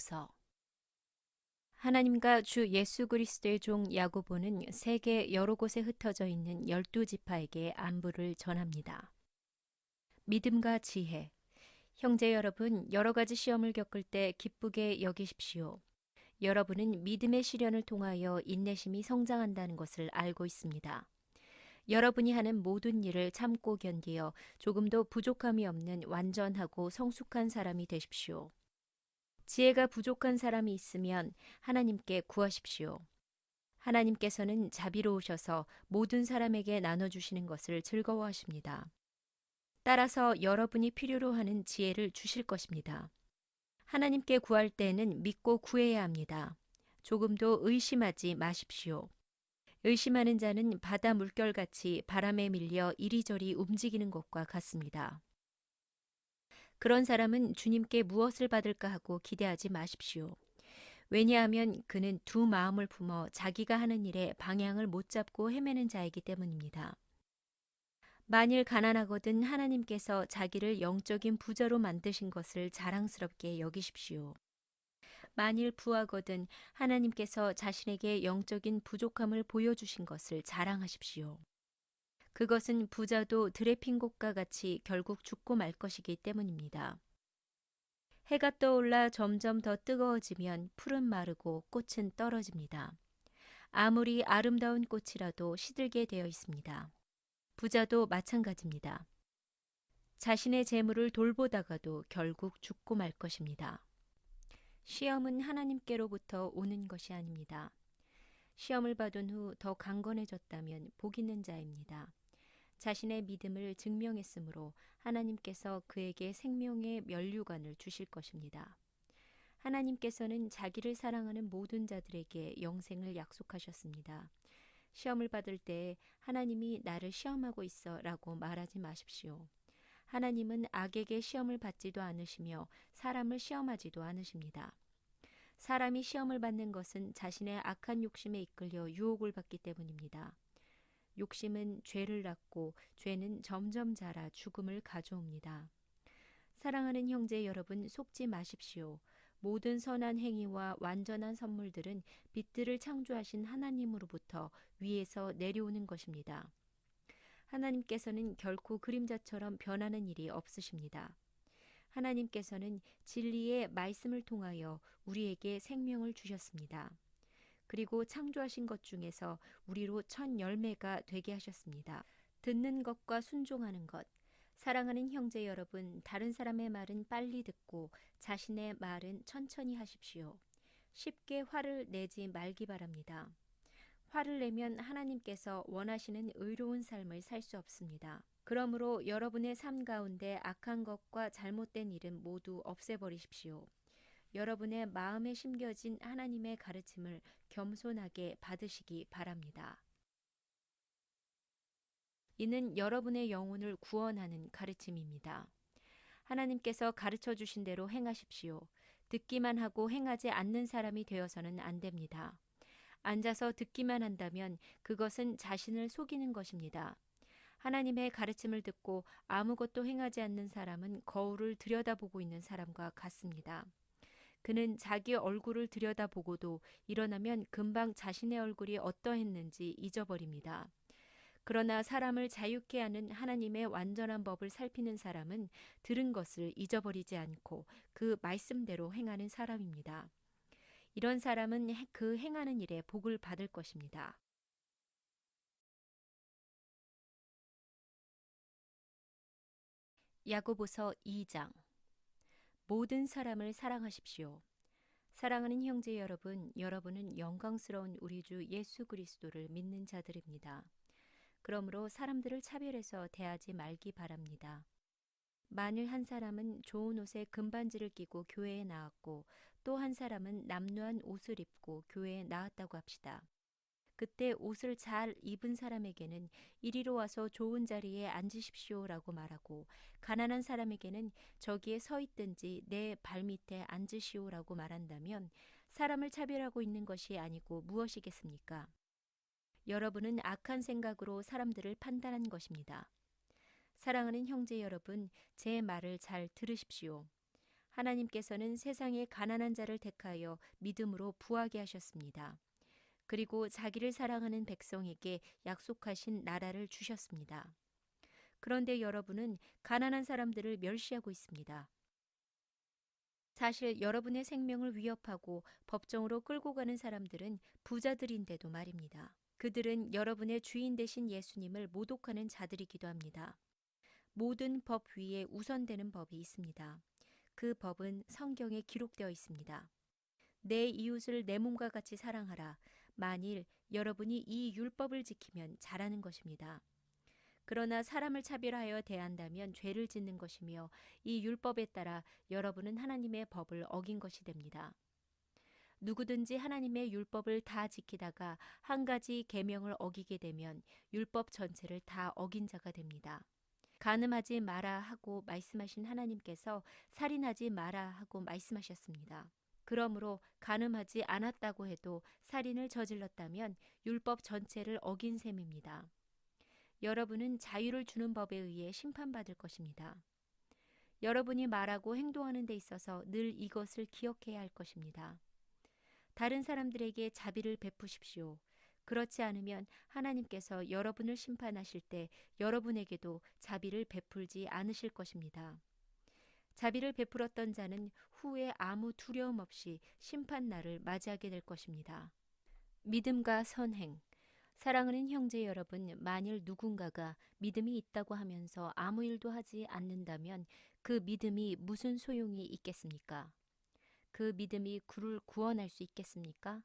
야고보서. 하나님과 주 예수 그리스도의 종 야고보는 세계 여러 곳에 흩어져 있는 12지파에게 안부를 전합니다. 믿음과 지혜. 형제 여러분, 여러 가지 시험을 겪을 때 기쁘게 여기십시오. 여러분은 믿음의 시련을 통하여 인내심이 성장한다는 것을 알고 있습니다. 여러분이 하는 모든 일을 참고 견디어 조금도 부족함이 없는 완전하고 성숙한 사람이 되십시오. 지혜가 부족한 사람이 있으면 하나님께 구하십시오. 하나님께서는 자비로우셔서 모든 사람에게 나눠주시는 것을 즐거워하십니다. 따라서 여러분이 필요로 하는 지혜를 주실 것입니다. 하나님께 구할 때에는 믿고 구해야 합니다. 조금도 의심하지 마십시오. 의심하는 자는 바다 물결같이 바람에 밀려 이리저리 움직이는 것과 같습니다. 그런 사람은 주님께 무엇을 받을까 하고 기대하지 마십시오. 왜냐하면 그는 두 마음을 품어 자기가 하는 일에 방향을 못 잡고 헤매는 자이기 때문입니다. 만일 가난하거든 하나님께서 자기를 영적인 부자로 만드신 것을 자랑스럽게 여기십시오. 만일 부하거든 하나님께서 자신에게 영적인 부족함을 보여주신 것을 자랑하십시오. 그것은 부자도 들에 핀 곳과 같이 결국 죽고 말 것이기 때문입니다. 해가 떠올라 점점 더 뜨거워지면 풀은 마르고 꽃은 떨어집니다. 아무리 아름다운 꽃이라도 시들게 되어 있습니다. 부자도 마찬가지입니다. 자신의 재물을 돌보다가도 결국 죽고 말 것입니다. 시험은 하나님께로부터 오는 것이 아닙니다. 시험을 받은 후 더 강건해졌다면 복 있는 자입니다. 자신의 믿음을 증명했으므로 하나님께서 그에게 생명의 면류관을 주실 것입니다. 하나님께서는 자기를 사랑하는 모든 자들에게 영생을 약속하셨습니다. 시험을 받을 때 하나님이 나를 시험하고 있어 라고 말하지 마십시오. 하나님은 악에게 시험을 받지도 않으시며 사람을 시험하지도 않으십니다. 사람이 시험을 받는 것은 자신의 악한 욕심에 이끌려 유혹을 받기 때문입니다. 욕심은 죄를 낳고 죄는 점점 자라 죽음을 가져옵니다. 사랑하는 형제 여러분, 속지 마십시오. 모든 선한 행위와 완전한 선물들은 빛들을 창조하신 하나님으로부터 위에서 내려오는 것입니다. 하나님께서는 결코 그림자처럼 변하는 일이 없으십니다. 하나님께서는 진리의 말씀을 통하여 우리에게 생명을 주셨습니다. 그리고 창조하신 것 중에서 우리로 첫 열매가 되게 하셨습니다. 듣는 것과 순종하는 것. 사랑하는 형제 여러분, 다른 사람의 말은 빨리 듣고 자신의 말은 천천히 하십시오. 쉽게 화를 내지 말기 바랍니다. 화를 내면 하나님께서 원하시는 의로운 삶을 살 수 없습니다. 그러므로 여러분의 삶 가운데 악한 것과 잘못된 일은 모두 없애버리십시오. 여러분의 마음에 심겨진 하나님의 가르침을 겸손하게 받으시기 바랍니다. 이는 여러분의 영혼을 구원하는 가르침입니다. 하나님께서 가르쳐 주신 대로 행하십시오. 듣기만 하고 행하지 않는 사람이 되어서는 안 됩니다. 앉아서 듣기만 한다면 그것은 자신을 속이는 것입니다. 하나님의 가르침을 듣고 아무것도 행하지 않는 사람은 거울을 들여다보고 있는 사람과 같습니다. 그는 자기 얼굴을 들여다보고도 일어나면 금방 자신의 얼굴이 어떠했는지 잊어버립니다. 그러나 사람을 자유케 하는 하나님의 완전한 법을 살피는 사람은 들은 것을 잊어버리지 않고 그 말씀대로 행하는 사람입니다. 이런 사람은 그 행하는 일에 복을 받을 것입니다. 야고보서 2장. 모든 사람을 사랑하십시오. 사랑하는 형제 여러분, 여러분은 영광스러운 우리 주 예수 그리스도를 믿는 자들입니다. 그러므로 사람들을 차별해서 대하지 말기 바랍니다. 만일 한 사람은 좋은 옷에 금반지를 끼고 교회에 나왔고 또 한 사람은 남루한 옷을 입고 교회에 나왔다고 합시다. 그때 옷을 잘 입은 사람에게는 이리로 와서 좋은 자리에 앉으십시오라고 말하고 가난한 사람에게는 저기에 서 있든지 내 발밑에 앉으시오라고 말한다면 사람을 차별하고 있는 것이 아니고 무엇이겠습니까? 여러분은 악한 생각으로 사람들을 판단한 것입니다. 사랑하는 형제 여러분, 제 말을 잘 들으십시오. 하나님께서는 세상의 가난한 자를 택하여 믿음으로 부하게 하셨습니다. 그리고 자기를 사랑하는 백성에게 약속하신 나라를 주셨습니다. 그런데 여러분은 가난한 사람들을 멸시하고 있습니다. 사실 여러분의 생명을 위협하고 법정으로 끌고 가는 사람들은 부자들인데도 말입니다. 그들은 여러분의 주인 되신 예수님을 모독하는 자들이기도 합니다. 모든 법 위에 우선되는 법이 있습니다. 그 법은 성경에 기록되어 있습니다. 내 이웃을 내 몸과 같이 사랑하라. 만일 여러분이 이 율법을 지키면 잘하는 것입니다. 그러나 사람을 차별하여 대한다면 죄를 짓는 것이며 이 율법에 따라 여러분은 하나님의 법을 어긴 것이 됩니다. 누구든지 하나님의 율법을 다 지키다가 한 가지 계명을 어기게 되면 율법 전체를 다 어긴 자가 됩니다. 간음하지 마라 하고 말씀하신 하나님께서 살인하지 마라 하고 말씀하셨습니다. 그러므로 간음하지 않았다고 해도 살인을 저질렀다면 율법 전체를 어긴 셈입니다. 여러분은 자유를 주는 법에 의해 심판받을 것입니다. 여러분이 말하고 행동하는 데 있어서 늘 이것을 기억해야 할 것입니다. 다른 사람들에게 자비를 베푸십시오. 그렇지 않으면 하나님께서 여러분을 심판하실 때 여러분에게도 자비를 베풀지 않으실 것입니다. 자비를 베풀었던 자는 후에 아무 두려움 없이 심판날을 맞이하게 될 것입니다. 믿음과 선행. 사랑하는 형제 여러분, 만일 누군가가 믿음이 있다고 하면서 아무 일도 하지 않는다면 그 믿음이 무슨 소용이 있겠습니까? 그 믿음이 그를 구원할 수 있겠습니까?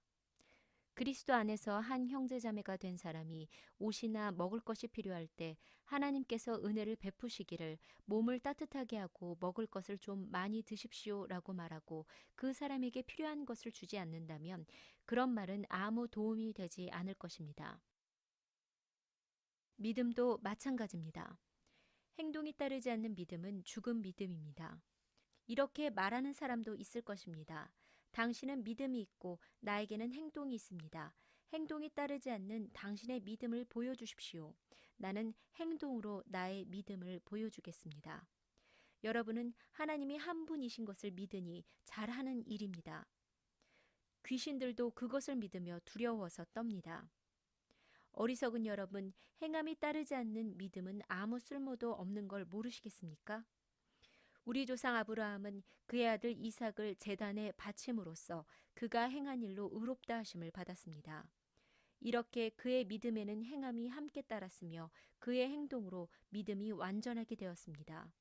그리스도 안에서 한 형제자매가 된 사람이 옷이나 먹을 것이 필요할 때 하나님께서 은혜를 베푸시기를 몸을 따뜻하게 하고 먹을 것을 좀 많이 드십시오라고 말하고 그 사람에게 필요한 것을 주지 않는다면 그런 말은 아무 도움이 되지 않을 것입니다. 믿음도 마찬가지입니다. 행동이 따르지 않는 믿음은 죽은 믿음입니다. 이렇게 말하는 사람도 있을 것입니다. 당신은 믿음이 있고 나에게는 행동이 있습니다. 행동이 따르지 않는 당신의 믿음을 보여주십시오. 나는 행동으로 나의 믿음을 보여주겠습니다. 여러분은 하나님이 한 분이신 것을 믿으니 잘하는 일입니다. 귀신들도 그것을 믿으며 두려워서 떱니다. 어리석은 여러분, 행함이 따르지 않는 믿음은 아무 쓸모도 없는 걸 모르시겠습니까? 우리 조상 아브라함은 그의 아들 이삭을 제단에 바침으로써 그가 행한 일로 의롭다 하심을 받았습니다. 이렇게 그의 믿음에는 행함이 함께 따랐으며 그의 행동으로 믿음이 완전하게 되었습니다.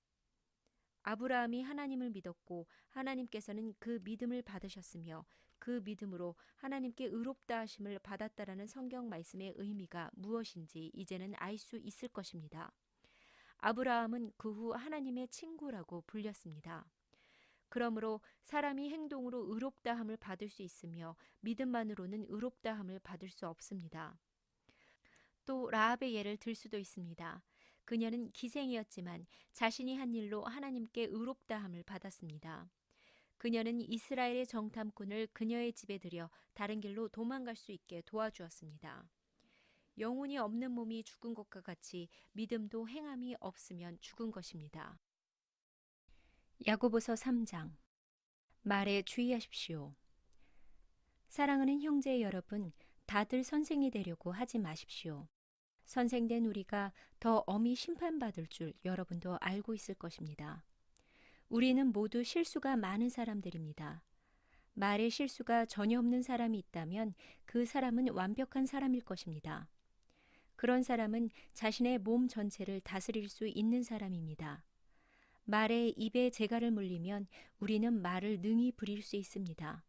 아브라함이 하나님을 믿었고 하나님께서는 그 믿음을 받으셨으며 그 믿음으로 하나님께 의롭다 하심을 받았다라는 성경 말씀의 의미가 무엇인지 이제는 알 수 있을 것입니다. 아브라함은 그 후 하나님의 친구라고 불렸습니다. 그러므로 사람이 행동으로 의롭다함을 받을 수 있으며 믿음만으로는 의롭다함을 받을 수 없습니다. 또 라합의 예를 들 수도 있습니다. 그녀는 기생이었지만 자신이 한 일로 하나님께 의롭다함을 받았습니다. 그녀는 이스라엘의 정탐꾼을 그녀의 집에 들여 다른 길로 도망갈 수 있게 도와주었습니다. 영혼이 없는 몸이 죽은 것과 같이 믿음도 행함이 없으면 죽은 것입니다. 야고보서 3장. 말에 주의하십시오. 사랑하는 형제 여러분, 다들 선생이 되려고 하지 마십시오. 선생된 우리가 더 엄히 심판받을 줄 여러분도 알고 있을 것입니다. 우리는 모두 실수가 많은 사람들입니다. 말에 실수가 전혀 없는 사람이 있다면 그 사람은 완벽한 사람일 것입니다. 그런 사람은 자신의 몸 전체를 다스릴 수 있는 사람입니다. 말에 입에 재갈을 물리면 우리는 말을 능히 부릴 수 있습니다.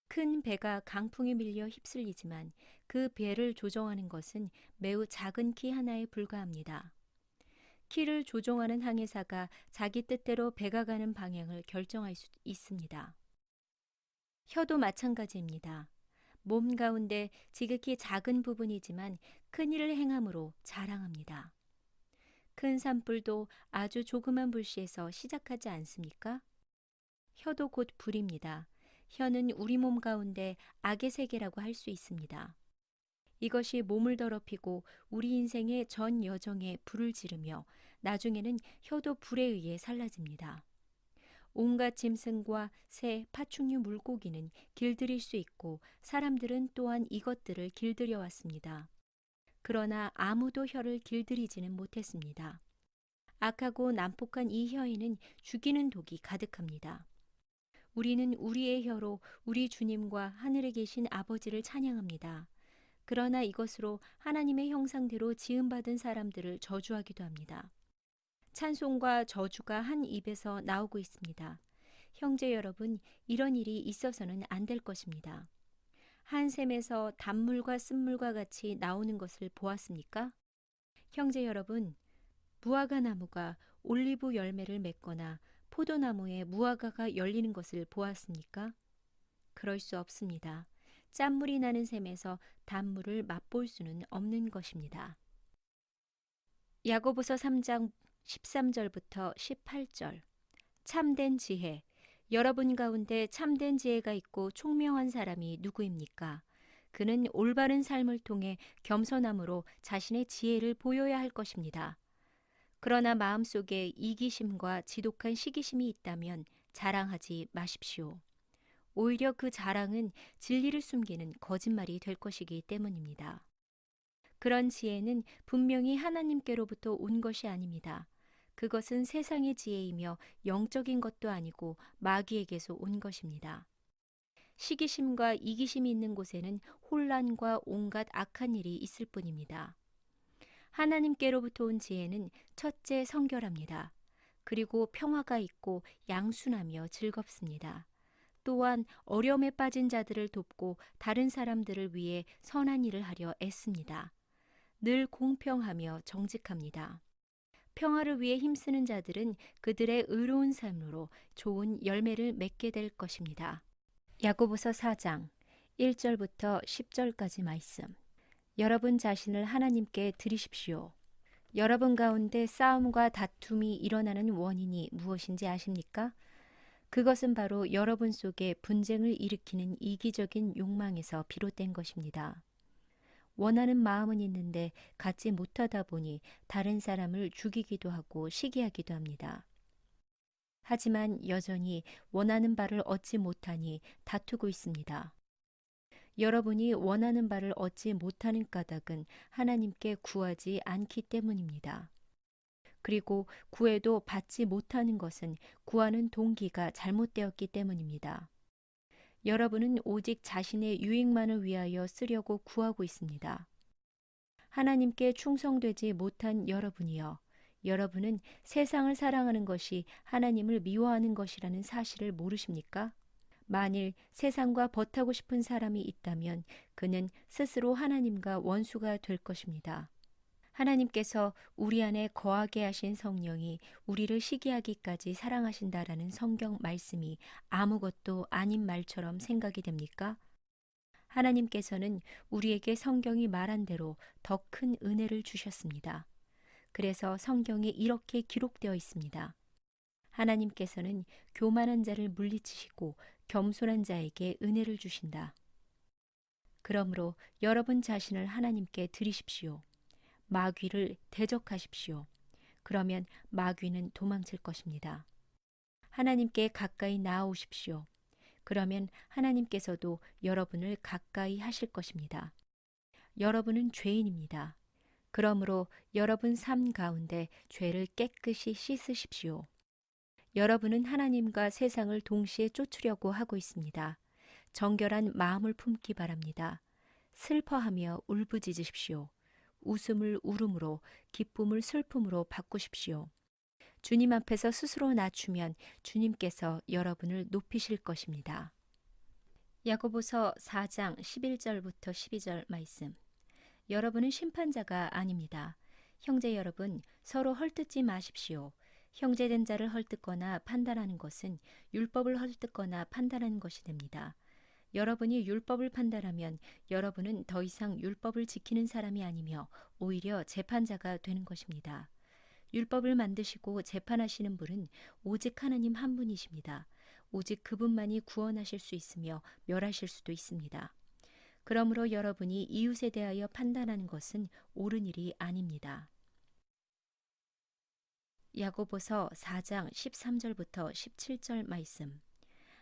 큰 배가 강풍에 밀려 휩쓸리지만 그 배를 조정하는 것은 매우 작은 키 하나에 불과합니다. 키를 조종하는 항해사가 자기 뜻대로 배가 가는 방향을 결정할 수 있습니다. 혀도 마찬가지입니다. 몸 가운데 지극히 작은 부분이지만 큰 일을 행함으로 자랑합니다. 큰 산불도 아주 조그만 불씨에서 시작하지 않습니까? 혀도 곧 불입니다. 혀는 우리 몸 가운데 악의 세계라고 할 수 있습니다. 이것이 몸을 더럽히고 우리 인생의 전 여정에 불을 지르며 나중에는 혀도 불에 의해 살라집니다. 온갖 짐승과 새, 파충류 물고기는 길들일 수 있고 사람들은 또한 이것들을 길들여 왔습니다. 그러나 아무도 혀를 길들이지는 못했습니다. 악하고 난폭한 이 혀에는 죽이는 독이 가득합니다. 우리는 우리의 혀로 우리 주님과 하늘에 계신 아버지를 찬양합니다. 그러나 이것으로 하나님의 형상대로 지음받은 사람들을 저주하기도 합니다. 찬송과 저주가 한 입에서 나오고 있습니다. 형제 여러분, 이런 일이 있어서는 안 될 것입니다. 한 샘에서 단물과 쓴물과 같이 나오는 것을 보았습니까? 형제 여러분, 무화과 나무가 올리브 열매를 맺거나 포도나무에 무화과가 열리는 것을 보았습니까? 그럴 수 없습니다. 짠물이 나는 샘에서 단물을 맛볼 수는 없는 것입니다. 야고보서 3장 13절부터 18절. 참된 지혜. 여러분 가운데 참된 지혜가 있고 총명한 사람이 누구입니까? 그는 올바른 삶을 통해 겸손함으로 자신의 지혜를 보여야 할 것입니다. 그러나 마음속에 이기심과 지독한 시기심이 있다면 자랑하지 마십시오. 오히려 그 자랑은 진리를 숨기는 거짓말이 될 것이기 때문입니다. 그런 지혜는 분명히 하나님께로부터 온 것이 아닙니다. 그것은 세상의 지혜이며 영적인 것도 아니고 마귀에게서 온 것입니다. 시기심과 이기심이 있는 곳에는 혼란과 온갖 악한 일이 있을 뿐입니다. 하나님께로부터 온 지혜는 첫째 성결합니다. 그리고 평화가 있고 양순하며 즐겁습니다. 또한 어려움에 빠진 자들을 돕고 다른 사람들을 위해 선한 일을 하려 애씁니다. 늘 공평하며 정직합니다. 평화를 위해 힘쓰는 자들은 그들의 의로운 삶으로 좋은 열매를 맺게 될 것입니다. 야고보서 4장 1절부터 10절까지 말씀. 여러분 자신을 하나님께 드리십시오. 여러분 가운데 싸움과 다툼이 일어나는 원인이 무엇인지 아십니까? 그것은 바로 여러분 속에 분쟁을 일으키는 이기적인 욕망에서 비롯된 것입니다. 원하는 마음은 있는데 갖지 못하다 보니 다른 사람을 죽이기도 하고 시기하기도 합니다. 하지만 여전히 원하는 바를 얻지 못하니 다투고 있습니다. 여러분이 원하는 바를 얻지 못하는 까닭은 하나님께 구하지 않기 때문입니다. 그리고 구해도 받지 못하는 것은 구하는 동기가 잘못되었기 때문입니다. 여러분은 오직 자신의 유익만을 위하여 쓰려고 구하고 있습니다. 하나님께 충성되지 못한 여러분이여, 여러분은 세상을 사랑하는 것이 하나님을 미워하는 것이라는 사실을 모르십니까? 만일 세상과 버타고 싶은 사람이 있다면 그는 스스로 하나님과 원수가 될 것입니다. 하나님께서 우리 안에 거하게 하신 성령이 우리를 시기하기까지 사랑하신다라는 성경 말씀이 아무것도 아닌 말처럼 생각이 됩니까? 하나님께서는 우리에게 성경이 말한 대로 더 큰 은혜를 주셨습니다. 그래서 성경에 이렇게 기록되어 있습니다. 하나님께서는 교만한 자를 물리치시고 겸손한 자에게 은혜를 주신다. 그러므로 여러분 자신을 하나님께 드리십시오. 마귀를 대적하십시오. 그러면 마귀는 도망칠 것입니다. 하나님께 가까이 나아오십시오. 그러면 하나님께서도 여러분을 가까이 하실 것입니다. 여러분은 죄인입니다. 그러므로 여러분 삶 가운데 죄를 깨끗이 씻으십시오. 여러분은 하나님과 세상을 동시에 쫓으려고 하고 있습니다. 정결한 마음을 품기 바랍니다. 슬퍼하며 울부짖으십시오. 웃음을 울음으로, 기쁨을 슬픔으로 바꾸십시오. 주님 앞에서 스스로 낮추면 주님께서 여러분을 높이실 것입니다. 야고보서 4장 11절부터 12절 말씀. 여러분은 심판자가 아닙니다. 형제 여러분, 서로 헐뜯지 마십시오. 형제된 자를 헐뜯거나 판단하는 것은 율법을 헐뜯거나 판단하는 것이 됩니다. 여러분이 율법을 판단하면 여러분은 더 이상 율법을 지키는 사람이 아니며 오히려 재판자가 되는 것입니다. 율법을 만드시고 재판하시는 분은 오직 하나님 한 분이십니다. 오직 그분만이 구원하실 수 있으며 멸하실 수도 있습니다. 그러므로 여러분이 이웃에 대하여 판단하는 것은 옳은 일이 아닙니다. 야고보서 4장 13절부터 17절 말씀.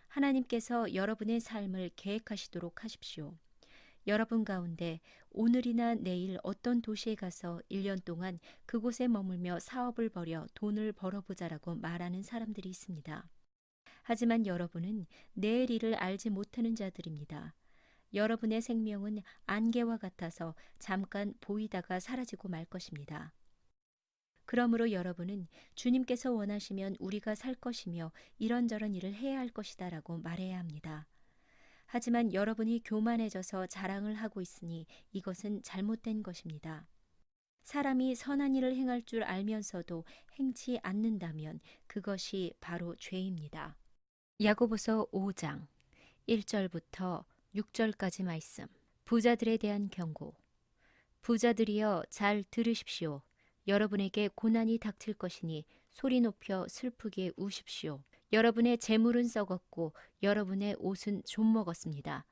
하나님께서 여러분의 삶을 계획하시도록 하십시오. 여러분 가운데 오늘이나 내일 어떤 도시에 가서 1년 동안 그곳에 머물며 사업을 벌여 돈을 벌어보자라고 말하는 사람들이 있습니다. 하지만 여러분은 내일 일을 알지 못하는 자들입니다. 여러분의 생명은 안개와 같아서 잠깐 보이다가 사라지고 말 것입니다. 그러므로 여러분은 주님께서 원하시면 우리가 살 것이며 이런저런 일을 해야 할 것이다라고 말해야 합니다. 하지만 여러분이 교만해져서 자랑을 하고 있으니 이것은 잘못된 것입니다. 사람이 선한 일을 행할 줄 알면서도 행치 않는다면 그것이 바로 죄입니다. 야고보서 5장 1절부터 6절까지 말씀. 부자들에 대한 경고. 부자들이여 잘 들으십시오. 여러분에게 고난이 닥칠 것이니 소리 높여 슬프게 우십시오. 여러분의 재물은 썩었고 여러분의 옷은 좀 먹었습니다.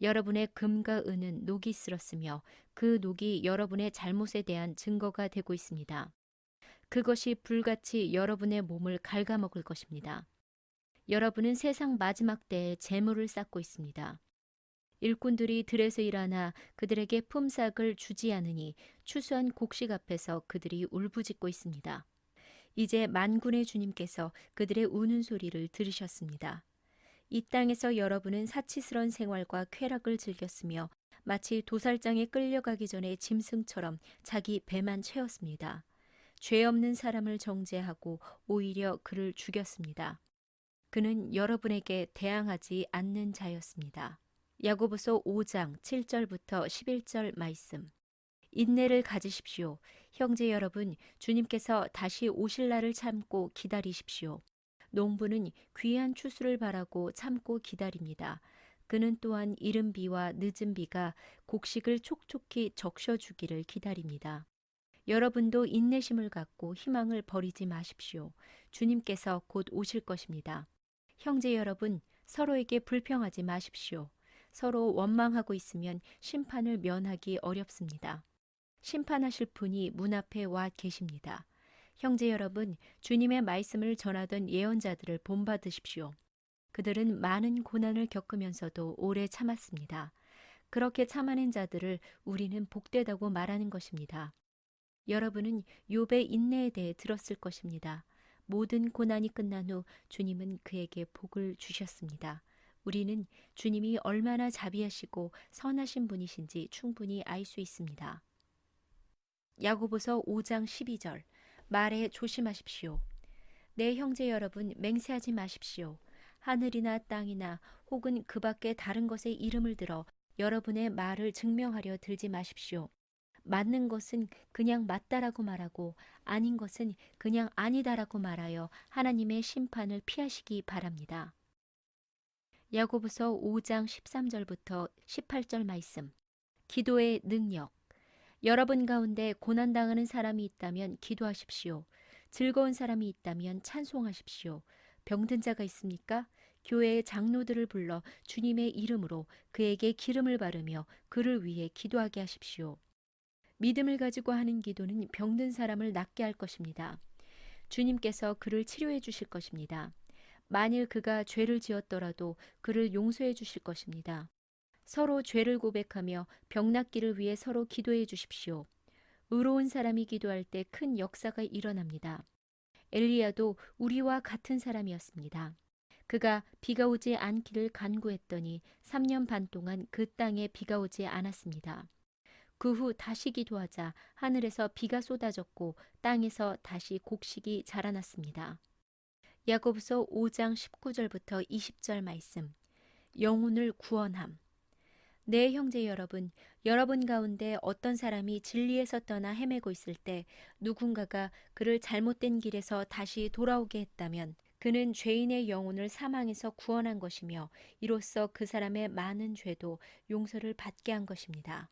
여러분의 금과 은은 녹이 쓸었으며 그 녹이 여러분의 잘못에 대한 증거가 되고 있습니다. 그것이 불같이 여러분의 몸을 갉아먹을 것입니다. 여러분은 세상 마지막 때에 재물을 쌓고 있습니다. 일꾼들이 들에서 일하나 그들에게 품삯을 주지 않으니 추수한 곡식 앞에서 그들이 울부짖고 있습니다. 이제 만군의 주님께서 그들의 우는 소리를 들으셨습니다. 이 땅에서 여러분은 사치스러운 생활과 쾌락을 즐겼으며 마치 도살장에 끌려가기 전에 짐승처럼 자기 배만 채웠습니다. 죄 없는 사람을 정죄하고 오히려 그를 죽였습니다. 그는 여러분에게 대항하지 않는 자였습니다. 야고보서 5장 7절부터 11절 말씀. 인내를 가지십시오. 형제 여러분, 주님께서 다시 오실 날을 참고 기다리십시오. 농부는 귀한 추수를 바라고 참고 기다립니다. 그는 또한 이른 비와 늦은 비가 곡식을 촉촉히 적셔주기를 기다립니다. 여러분도 인내심을 갖고 희망을 버리지 마십시오. 주님께서 곧 오실 것입니다. 형제 여러분, 서로에게 불평하지 마십시오. 서로 원망하고 있으면 심판을 면하기 어렵습니다. 심판하실 분이 문 앞에 와 계십니다. 형제 여러분, 주님의 말씀을 전하던 예언자들을 본받으십시오. 그들은 많은 고난을 겪으면서도 오래 참았습니다. 그렇게 참아낸 자들을 우리는 복되다고 말하는 것입니다. 여러분은 욥의 인내에 대해 들었을 것입니다. 모든 고난이 끝난 후 주님은 그에게 복을 주셨습니다. 우리는 주님이 얼마나 자비하시고 선하신 분이신지 충분히 알 수 있습니다. 야고보서 5장 12절. 말에 조심하십시오. 내 형제 여러분, 맹세하지 마십시오. 하늘이나 땅이나 혹은 그 밖에 다른 것의 이름을 들어 여러분의 말을 증명하려 들지 마십시오. 맞는 것은 그냥 맞다라고 말하고 아닌 것은 그냥 아니다라고 말하여 하나님의 심판을 피하시기 바랍니다. 야고보서 5장 13절부터 18절 말씀. 기도의 능력. 여러분 가운데 고난당하는 사람이 있다면 기도하십시오. 즐거운 사람이 있다면 찬송하십시오. 병든 자가 있습니까? 교회의 장로들을 불러 주님의 이름으로 그에게 기름을 바르며 그를 위해 기도하게 하십시오. 믿음을 가지고 하는 기도는 병든 사람을 낫게 할 것입니다. 주님께서 그를 치료해 주실 것입니다. 만일 그가 죄를 지었더라도 그를 용서해 주실 것입니다. 서로 죄를 고백하며 병 낫기를 위해 서로 기도해 주십시오. 의로운 사람이 기도할 때 큰 역사가 일어납니다. 엘리야도 우리와 같은 사람이었습니다. 그가 비가 오지 않기를 간구했더니 3년 반 동안 그 땅에 비가 오지 않았습니다. 그 후 다시 기도하자 하늘에서 비가 쏟아졌고 땅에서 다시 곡식이 자라났습니다. 야고보서 5장 19절부터 20절 말씀. 영혼을 구원함. 네, 형제 여러분, 여러분 가운데 어떤 사람이 진리에서 떠나 헤매고 있을 때 누군가가 그를 잘못된 길에서 다시 돌아오게 했다면 그는 죄인의 영혼을 사망에서 구원한 것이며 이로써 그 사람의 많은 죄도 용서를 받게 한 것입니다.